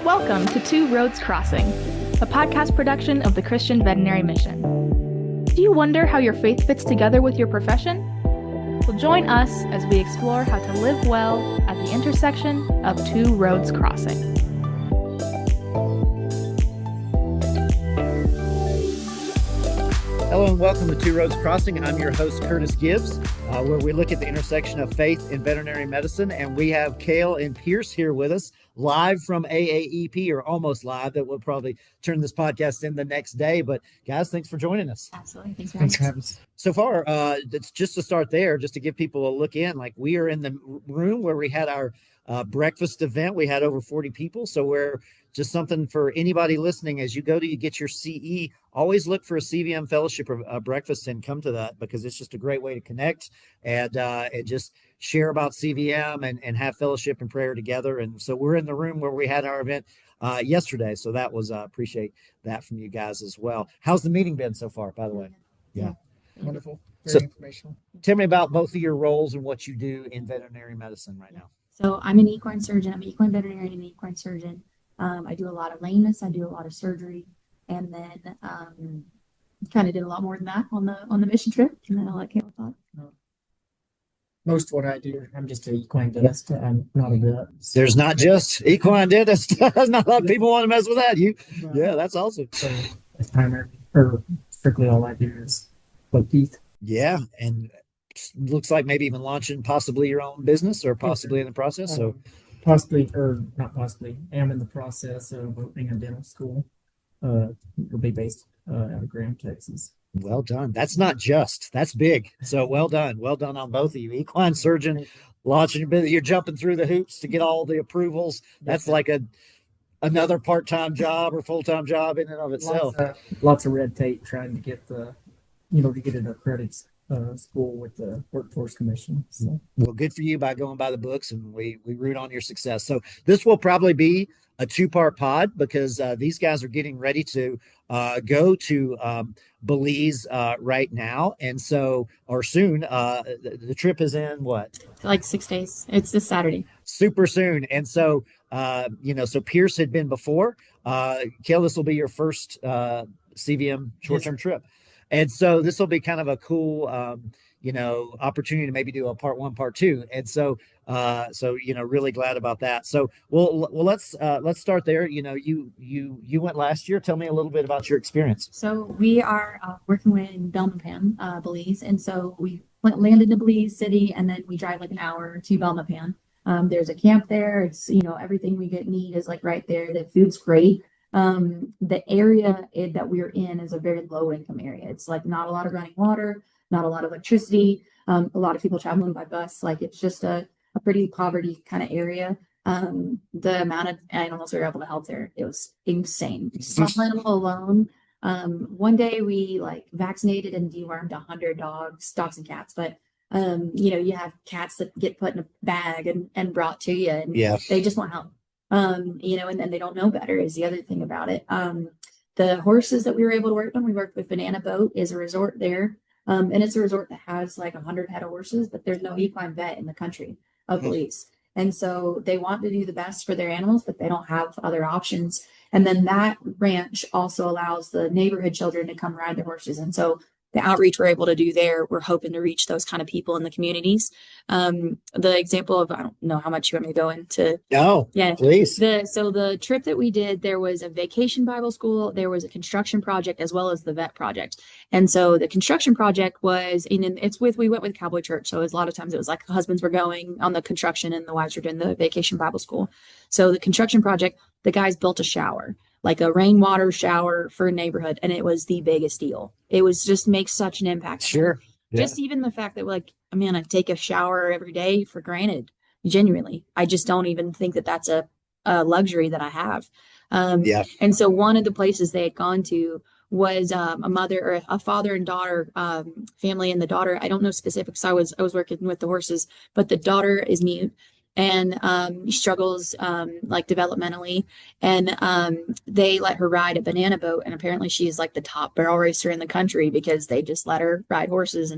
Welcome to Two Roads Crossing, a podcast production of the Christian Veterinary Mission. Do you wonder how your faith fits together with your profession? Well, join us as we explore how to live well at the intersection of two roads crossing. Hello and welcome to Two Roads Crossing. I'm your host, Curtis Gibbs, where we look at the intersection of faith and veterinary medicine. And we have Cayle and Pearce here with us, live from AAEP, or almost live. That will probably turn this podcast in the next day. But guys, thanks for joining us. Absolutely. Thanks for having us. So far, it's just to start there, just to give people a look in. Like, we are in the room where we had our breakfast event. We had over 40 people. So we're just something for anybody listening. As you go to you get your CE, always look for a CVM fellowship or breakfast and come to that, because it's just a great way to connect and just share about CVM and have fellowship and prayer together. And so we're in the room where we had our event yesterday. So that was appreciate that from you guys as well. How's the meeting been so far, by the way? Yeah. Wonderful. Very informational. Tell me about both of your roles and what you do in veterinary medicine right now. So I'm an equine surgeon. I'm an equine veterinarian and an equine surgeon. I do a lot of lameness. I do a lot of surgery, and then kind of did a lot more than that on the mission trip. And then I'll let Cayle talk. Most of what I do, I'm just an equine dentist. I'm not a vet. There's not just equine dentist. Not a lot of people want to mess with that. Yeah, that's awesome. So it's primarily, or strictly all I do is plug teeth. Yeah, and looks like maybe even launching possibly your own business, or possibly in the process. So possibly, or not possibly, am in the process of opening a dental school. It'll be based out of Graham, Texas. Well done. That's big. So well done on both of you. Equine surgeon, launching your business. You're jumping through the hoops to get all the approvals. That's like another part-time job or full-time job in and of itself. Lots of red tape trying to get to get an accredited school with the Workforce Commission. So. Well, good for you by going by the books, and we root on your success. So this will probably be a two-part pod, because these guys are getting ready to go to Belize right now, and so, or soon. The trip is in what? Like 6 days. It's this Saturday. Super soon. And so, so Pearce had been before. Cayle, this will be your first CVM short-term trip. And so this will be kind of a cool, opportunity to maybe do a part 1, part 2. And so, really glad about that. So, well, let's start there. You went last year. Tell me a little bit about your experience. So we are working with Belmopan, Belize, and so we landed in Belize City, and then we drive like an hour to Belmopan. There's a camp there. It's everything we need is like right there. The food's great. The area that we're in is a very low income area. It's like not a lot of running water, not a lot of electricity, a lot of people traveling by bus. Like, it's just a pretty poverty kind of area. The amount of animals we were able to help there, it was insane. Small animal alone. One day we vaccinated and dewormed 100 dogs and cats, but you have cats that get put in a bag and brought to you, and they just want help. And then they don't know better is the other thing about it. The horses that we were able to work on, we worked with Banana Boat, is a resort there. And it's a resort that has like 100 head of horses, but there's no equine vet in the country of Belize. And so they want to do the best for their animals, but they don't have other options. And then that ranch also allows the neighborhood children to come ride their horses. And so the outreach we're able to do there, we're hoping to reach those kind of people in the communities. The example of, I don't know how much you want me to go into. Oh, yeah, please. So the trip that we did, there was a vacation Bible school, there was a construction project, as well as the vet project. And so the construction project was, we went with Cowboy Church. So a lot of times it was like the husbands were going on the construction and the wives were doing the vacation Bible school. So the construction project, the guys built a shower, like a rainwater shower for a neighborhood. And it was the biggest deal. It was just makes such an impact. Sure. Yeah. Just even the fact that I take a shower every day for granted, genuinely. I just don't even think that that's a luxury that I have. And so one of the places they had gone to was a mother or a father and daughter family. And the daughter, I don't know specifics. I was working with the horses, but the daughter is mute. And struggles developmentally, and they let her ride a banana boat, and apparently she's like the top barrel racer in the country because they just let her ride horses.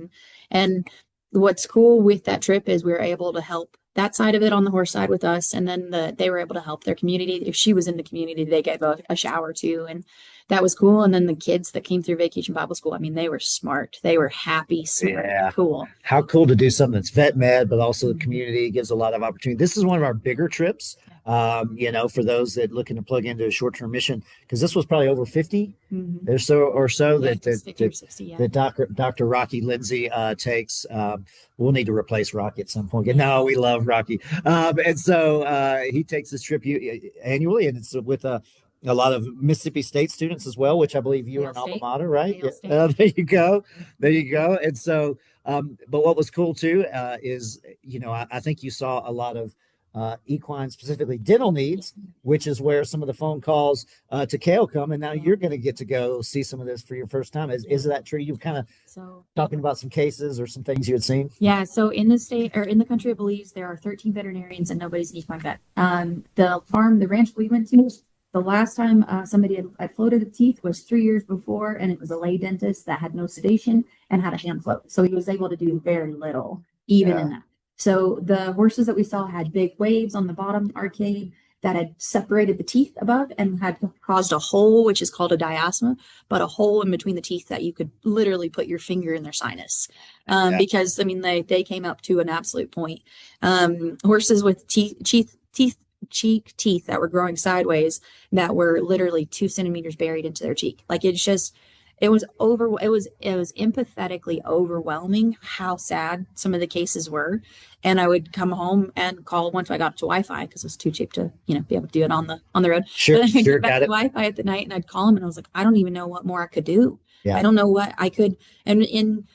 And what's cool with that trip is we were able to help that side of it on the horse side with us. And then they were able to help their community. If she was in the community, they gave a shower too. And that was cool. And then the kids that came through Vacation Bible School, I mean, they were smart. They were happy, smart, Yeah. cool. How cool to do something that's vet med, but also the Mhm. community gives a lot of opportunity. This is one of our bigger trips, for those that looking to plug into a short-term mission, because this was probably over 50 Mhm. or so Yeah, that, it's that, 50 or that 60, yeah. that Dr. Rocky Lindsay takes. We'll need to replace Rocky at some point. Yeah. No, we love Rocky. And so he takes this trip annually, and it's with a lot of Mississippi State students as well, which I believe you are an alma mater, right? Cayle State. There you go. There you go. And so, but what was cool too is, I think you saw a lot of equine, specifically dental needs, which is where some of the phone calls to Cayle come. And now you're going to get to go see some of this for your first time. Is that true? You kind of So talking about some cases or some things you had seen? yeah, so in the state or in the country of Belize, there are 13 veterinarians and nobody's an equine vet. The ranch we went to, the last time somebody had floated a teeth was 3 years before, and it was a lay dentist that had no sedation and had a hand float. So he was able to do very little, even in that. So the horses that we saw had big waves on the bottom arcade that had separated the teeth above and had caused a hole, which is called a diastema, but a hole in between the teeth that you could literally put your finger in their sinus. Because I mean, they came up to an absolute point. Horses with cheek teeth that were growing sideways that were literally 2 centimeters buried into their cheek. Like it was empathetically overwhelming how sad some of the cases were. And I would come home and call once I got to Wi-Fi because it was too cheap to, be able to do it on the road. Sure, But I'd sure, get back got to it. Wi-Fi at the night and I'd call him and I was like, I don't even know what more I could do. Yeah. I don't know what I could. And in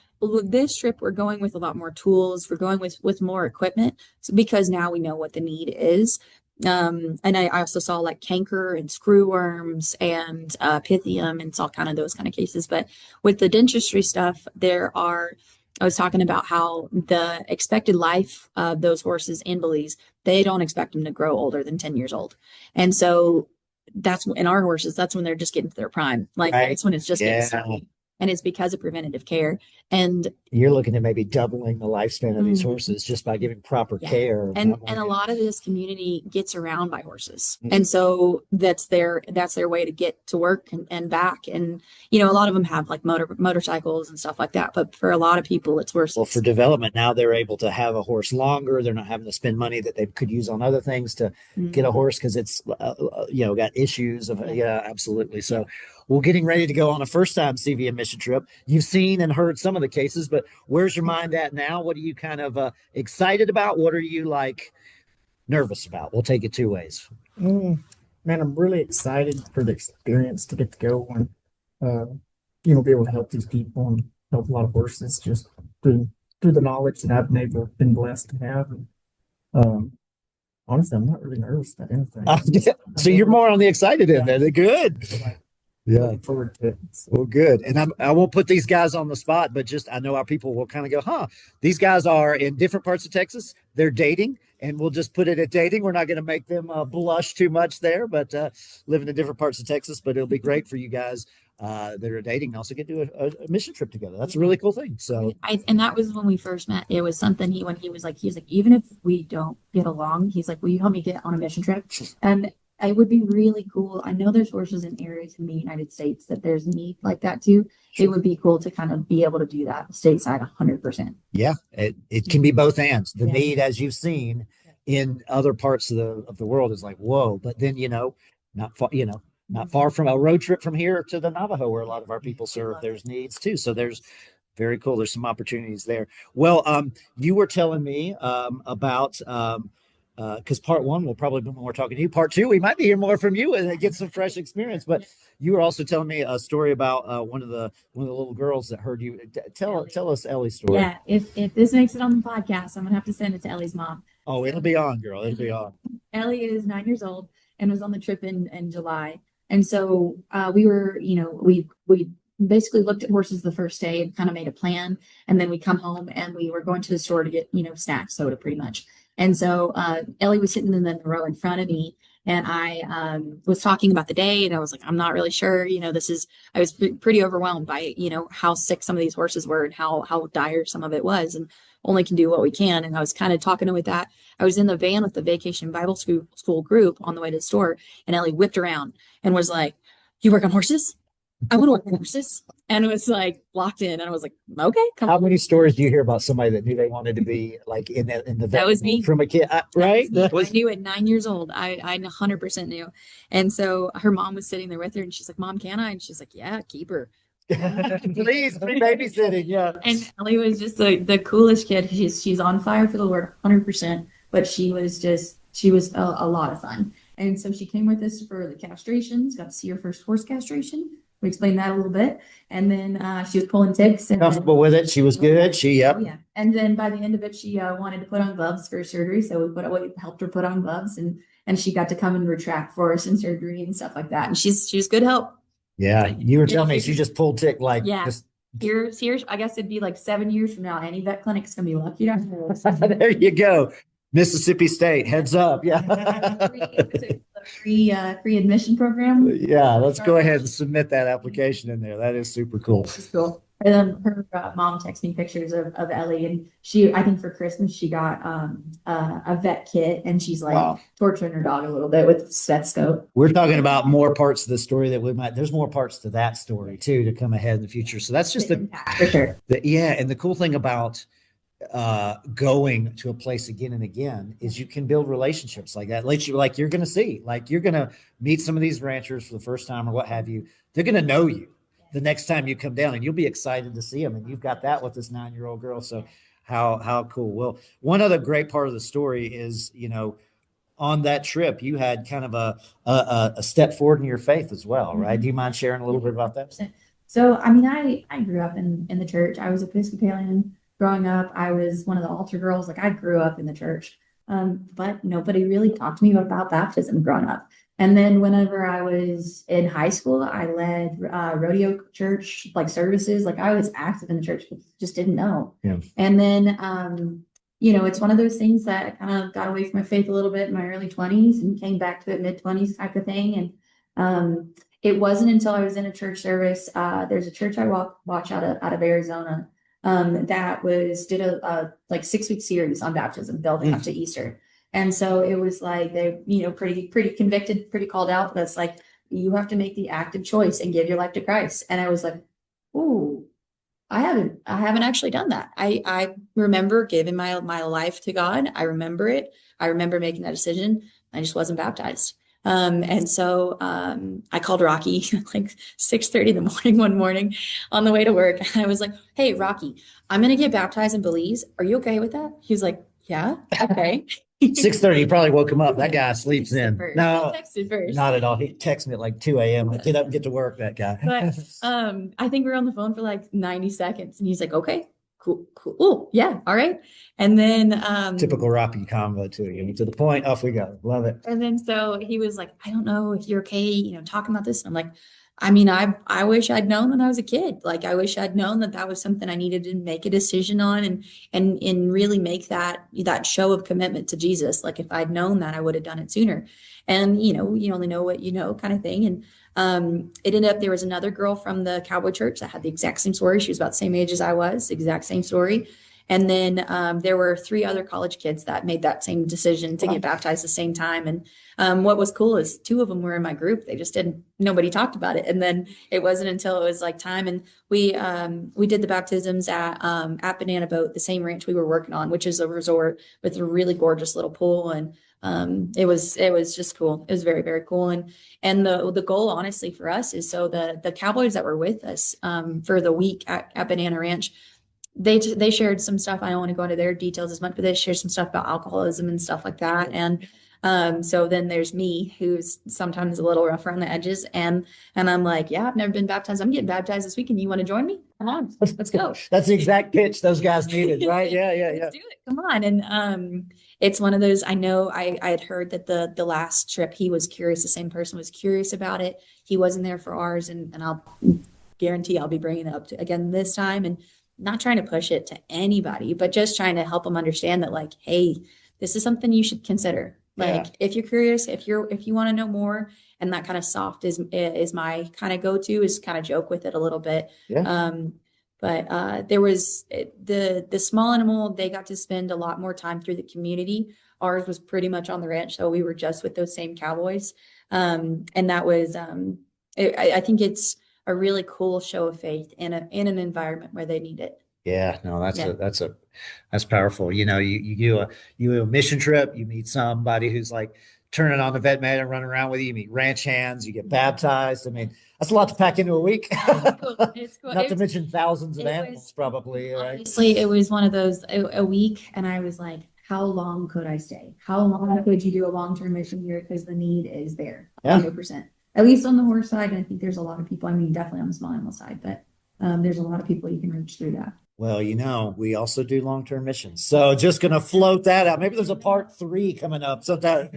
this trip, we're going with a lot more tools. We're going with more equipment because now we know what the need is. And I also saw like canker and screwworms and pythium and saw kind of those kind of cases. But with the dentistry stuff, I was talking about how the expected life of those horses in Belize, they don't expect them to grow older than 10 years old. And so that's in our horses, that's when they're just getting to their prime. Like Right. that's when it's just getting started. And it's because of preventative care. And you're looking at maybe doubling the lifespan of these Mhm. horses just by giving proper Yeah. care. And a lot of this community gets around by horses. Mhm. And so that's their way to get to work and back. And a lot of them have like motorcycles and stuff like that. But for a lot of people, it's horses. Well, for development, now they're able to have a horse longer. They're not having to spend money that they could use on other things to get a Mhm. horse because it's, got issues of, Yeah. absolutely. So we're getting ready to go on a first time CVM mission trip. You've seen and heard some of the cases, but where's your mind at now? What are you kind of excited about? What are you like nervous about? We'll take it two ways. Man, I'm really excited for the experience to get to go and, be able to help these people and help a lot of horses just through the knowledge that I've been blessed to have. And, honestly, I'm not really nervous about anything. So you're more on the excited end there. They're good. Yeah. Looking forward to it. So, Well, good. And I won't put these guys on the spot, but just I know our people will kind of go, these guys are in different parts of Texas. They're dating, and we'll just put it at dating. We're not going to make them blush too much there, but living in different parts of Texas. But it'll be great for you guys that are dating and also get to do a mission trip together. That's a really cool thing. So, and that was when we first met. It was something when he was like, even if we don't get along, he's like, will you help me get on a mission trip? And it would be really cool. I know there's horses in areas in the United States that there's need like that too. It would be cool to kind of be able to do that stateside 100%. yeah, it can be both ends. The Yeah. need, as you've seen in other parts of the world, is like, whoa. But then, not far from a road trip from here to the Navajo, where a lot of our people serve, there's needs too. So there's very cool. There's some opportunities there. Well, you were telling me about because part one will probably be more talking to you. Part two, we might be hearing more from you and get some fresh experience. But you were also telling me a story about one of the little girls that heard you. Tell us Ellie's story. Yeah, if this makes it on the podcast, I'm gonna have to send it to Ellie's mom. Oh, it'll be on, girl. It'll be on. Ellie is 9 years old and was on the trip in July. And so we were, we basically looked at horses the first day and kind of made a plan. And then we come home and we were going to the store to get, snacks, soda pretty much. And so Ellie was sitting in the row in front of me And I was talking about the day, and I was like, I'm not really sure. I was pretty overwhelmed by, how sick some of these horses were and how dire some of it was, and only can do what we can. And I was kind of talking with that. I was in the van with the Vacation Bible School group on the way to the store, and Ellie whipped around and was like, "You work on horses? I want to work on horses." And it was like locked in. And I was like, okay, come How on. many stories do you hear about somebody that knew they wanted to be like in the That was me. from a kid, right? That was me. I knew at 9 years old. I 100% knew. And so her mom was sitting there with her, and she's like, "Mom, can I?" And she's like, "Yeah, keep her." Please, free babysitting. Yeah. And Ellie was just the coolest kid. She's on fire for the Lord, 100%. But she was a lot of fun. And so she came with us for the castrations, got to see her first horse castration. We explained that a little bit. And then she was pulling ticks. And Comfortable with it. She was good. Yep. Oh, yeah. And then by the end of it, she wanted to put on gloves for surgery. So we helped her put on gloves, and she got to come and retract for us in surgery and stuff like that. And she was good help. Yeah. You were telling me she just pulled tick like Yeah. just Here, I guess it'd be like 7 years from now. Any vet clinic's gonna be lucky to there you go. Mississippi State, heads up. Yeah. free admission program. Yeah, let's go ahead and submit that application in there. That is super cool. It's cool. And then her mom texted me pictures of Ellie, and I think for Christmas she got a vet kit, and she's like Wow. torturing her dog a little bit with stethoscope. We're talking about more parts of the story that there's more parts to that story too to come ahead in the future. So that's just for sure. And the cool thing about going to a place again and again is you can build relationships like that. Like you're going to see, like you're going to meet some of these ranchers for the first time or what have you. They're going to know you the next time you come down, and you'll be excited to see them. And you've got that with this 9-year-old girl. So how cool. Well, one other great part of the story is, on that trip, you had kind of a step forward in your faith as well, right? Do you mind sharing a little bit about that? So, I mean, I grew up in the church. I was Episcopalian growing up. I was one of the altar girls. Like, I grew up in the church. But nobody really talked to me about baptism growing up. And then whenever I was in high school, I led rodeo church like services. Like, I was active in the church, but just didn't know. Yeah. And then it's one of those things that I kind of got away from my faith a little bit in my early 20s and came back to it mid-20s type of thing. And it wasn't until I was in a church service. There's a church I watch out of Arizona that did a like 6-week series on baptism building up to Easter. And so it was like they, pretty convicted, pretty called out. But it's like, you have to make the active choice and give your life to Christ. And I was like, ooh, I haven't actually done that. I remember giving my life to God. I remember it. I remember making that decision. I just wasn't baptized. And so I called Rocky like 6:30 in the morning one morning on the way to work. And I was like, "Hey, Rocky, I'm going to get baptized in Belize. Are you okay with that?" He was like, "Yeah, okay." 6:30, you probably woke him up. That guy sleeps in. First. No, He texted first. not at all. He texts me at like 2 a.m. Like, get up and get to work, that guy. But I think we were on the phone for like 90 seconds, and he's like, "Okay, cool. Ooh, yeah, all right." And then Typical Rocky combo too. You to the point, off we go. Love it. And then so he was like, "I don't know if you're okay, talking about this." And I'm like, I mean, I wish I'd known when I was a kid. Like, I wish I'd known that was something I needed to make a decision on and really make that show of commitment to Jesus. Like, if I'd known that, I would have done it sooner. And, you only know what you know kind of thing. And it ended up, there was another girl from the cowboy church that had the exact same story. She was about the same age as I was, exact same story. And then there were 3 other college kids that made that same decision to get baptized at the same time. And what was cool is 2 of them were in my group. They just nobody talked about it. And then it wasn't until it was like time. And we did the baptisms at Banana Boat, the same ranch we were working on, which is a resort with a really gorgeous little pool. And it was just cool. It was very, very cool. And the goal, honestly, for us is so the cowboys that were with us for the week at Banana Ranch, they shared some stuff. I don't want to go into their details as much, but they shared some stuff about alcoholism and stuff like that. And so then there's me, who's sometimes a little rough around the edges. And I'm like, yeah, I've never been baptized. I'm getting baptized this weekend. You want to join me? Come on, let's go. That's the exact pitch those guys needed, right? Yeah. Let's do it. Come on. And it's one of those, I know I had heard that the last trip he was curious, the same person was curious about it. He wasn't there for ours. And I'll guarantee I'll be bringing it up again this time. And not trying to push it to anybody, but just trying to help them understand that, like, hey, this is something you should consider. Like Yeah. if you're curious, if you want to know more, and that kind of soft is my kind of go-to, is kind of joke with it a little bit. Yeah. But there was the small animal, they got to spend a lot more time through the community. Ours was pretty much on the ranch, so we were just with those same cowboys. And that was I think it's a really cool show of faith in an environment where they need it. Yeah, no, Yeah. that's powerful. You do a mission trip, you meet somebody who's like turning on the vet mat and running around with you, you meet ranch hands, you get baptized. I mean, that's a lot to pack into a week. It's cool. Not to mention thousands of animals, probably, right? Honestly, it was one of those a week, and I was like, how long could I stay? How long could you do a long-term mission here? Because the need is there, Yeah. 100%. At least on the horse side, and I think there's a lot of people. I mean, definitely on the small animal side, but there's a lot of people you can reach through that. Well, we also do long-term missions. So just gonna float that out. Maybe there's a part 3 coming up sometime.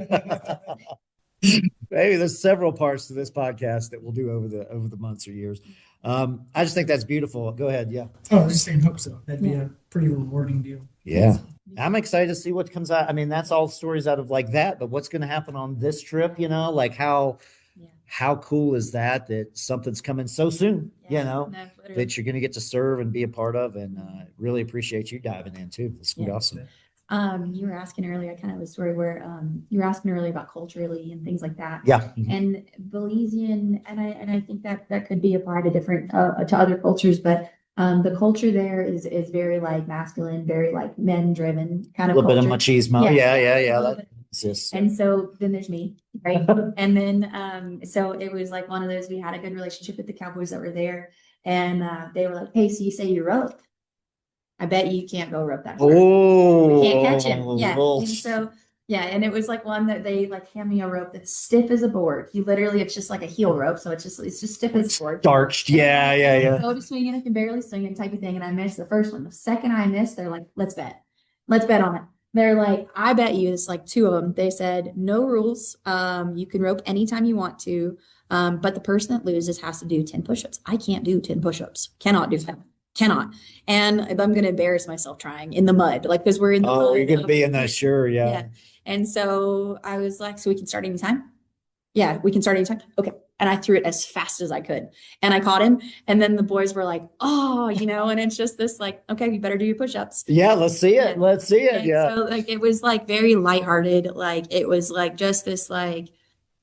Maybe there's several parts to this podcast that we'll do over the months or years. I just think that's beautiful. Go ahead. Yeah. Oh, I was just saying, hope so. That'd be a pretty rewarding deal. Yeah. I'm excited to see what comes out. I mean, that's all stories out of like that, but what's going to happen on this trip, like how cool is that something's coming so soon, that you're going to get to serve and be a part of, and really appreciate you diving in too. It's gonna be awesome. You were asking earlier, kind of a story where you were asking earlier about culturally and things like that. Yeah. And Belizean, and I think that could be applied to different to other cultures, but the culture there is very like masculine, very like men driven kind A of little bit of culture. machismo. Yeah. A little That bit. exists. And so then there's me, right? And then so it was like one of those, we had a good relationship with the cowboys that were there, and they were like, hey, so you say you rope? I bet you can't go rope that far. Oh, We can't catch him. Yeah. And so, yeah. And it was like one that they like hand me a rope that's stiff as a board. You literally, it's just like a heel rope. So it's just stiff as a board. starched. Yeah. Go to swing it, I can barely swing it type of thing. And I missed the first one. The second I missed, they're like, let's bet. Let's bet on it. They're like, I bet you, it's like 2 of them. They said, no rules. You can rope anytime you want to. But the person that loses has to do 10 push-ups. I can't do 10 push-ups. Cannot do 10. Cannot. And I'm going to embarrass myself trying in the mud, like, because we're in the mud. You're going to be in that. Sure. Yeah. And so I was like, so we can start anytime? Yeah, we can start anytime. Okay. And I threw it as fast as I could, and I caught him. And then the boys were like, oh, and it's just this like, okay, you better do your push-ups. Yeah. Let's see it. Yeah. Let's see it. And Yeah. so like, it was like very lighthearted. Like, it was like just this, like,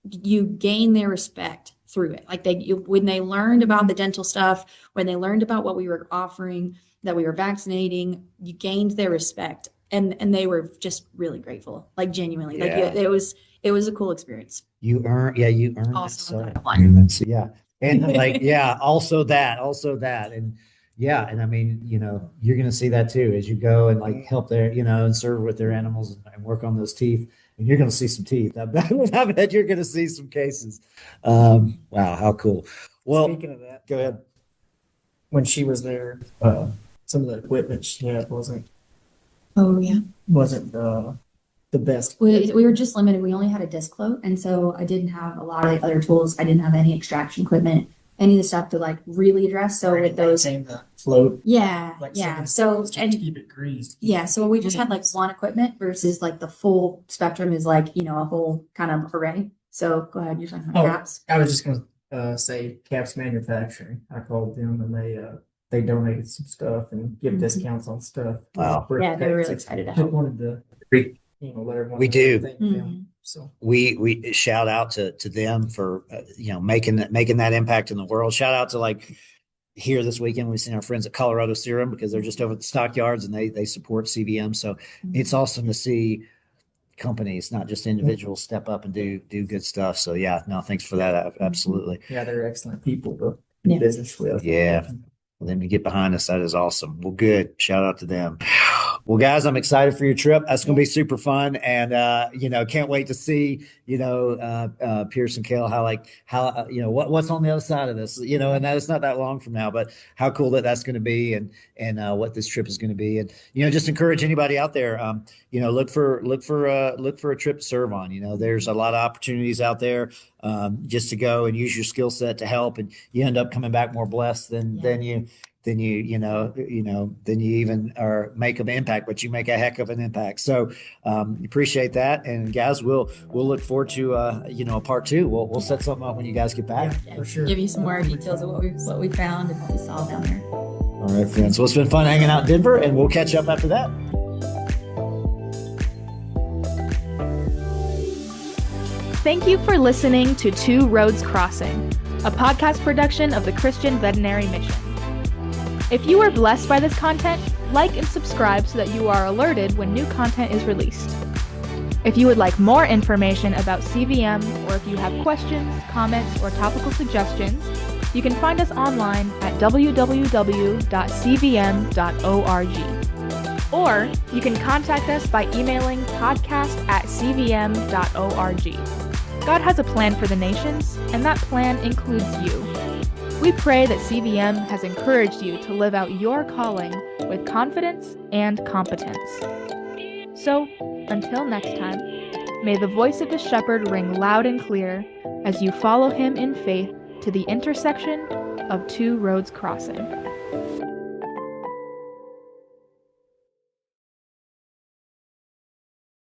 you gain their respect through it. Like when they learned about the dental stuff, when they learned about what we were offering, that we were vaccinating, you gained their respect, and they were just really grateful, like genuinely. Like it was a cool experience. You earned Also, it. Yeah. And like, also that. And and I mean, you're going to see that too, as you go and like help there, and serve with their animals and work on those teeth. And you're going to see some teeth. I bet you're going to see some cases. Wow, how cool. Well, Speaking of that, go ahead. when she was there, some of the equipment she had wasn't the best. We were just limited. We only had a disc float, and so I didn't have a lot of the other tools. I didn't have any extraction equipment, any of the stuff to like really address. So with those, the float, So just and to keep it greased. so we just had like one equipment versus like the full spectrum is like a whole kind of array. So go ahead, you're talking about caps. I was just gonna say Caps Manufacturing. I called them, and they donated some stuff and give discounts on stuff. Wow. Yeah, they were really excited to Just help. wanted to let everyone We know do. thank them. So We shout out to them for making that impact in the world. Shout out to like here this weekend we've seen our friends at Colorado Serum, because they're just over at the stockyards and they support CVM. So it's awesome to see companies, not just individuals, step up and do good stuff. So thanks for that. Absolutely. yeah, they're excellent people to do business with. Yeah. For them to get behind us, that is awesome. Well, good. Shout out to them. Well, guys, I'm excited for your trip. That's going to be super fun, and can't wait to see Pearce and Cayle, how what's on the other side of this, and that it's not that long from now, but how cool that's going to be, and what this trip is going to be, and just encourage anybody out there, look for a trip to serve on. There's a lot of opportunities out there, just to go and use your skill set to help, and you end up coming back more blessed than then then you even are make an impact, but you make a heck of an impact. So appreciate that. And guys, we'll look forward to a part two. We'll set something up when you guys get back. Yeah, For sure. give you some more details of what we found and what we saw down there. All right, friends. Well, it's been fun hanging out in Denver, and we'll catch up after that. Thank you for listening to Two Roads Crossing, a podcast production of the Christian Veterinary Mission. If you are blessed by this content, like and subscribe so that you are alerted when new content is released. If you would like more information about CVM, or if you have questions, comments, or topical suggestions, you can find us online at www.cvm.org. Or you can contact us by emailing podcast@cvm.org. God has a plan for the nations, and that plan includes you. We pray that CVM has encouraged you to live out your calling with confidence and competence. So, until next time, may the voice of the shepherd ring loud and clear as you follow him in faith to the intersection of two roads crossing.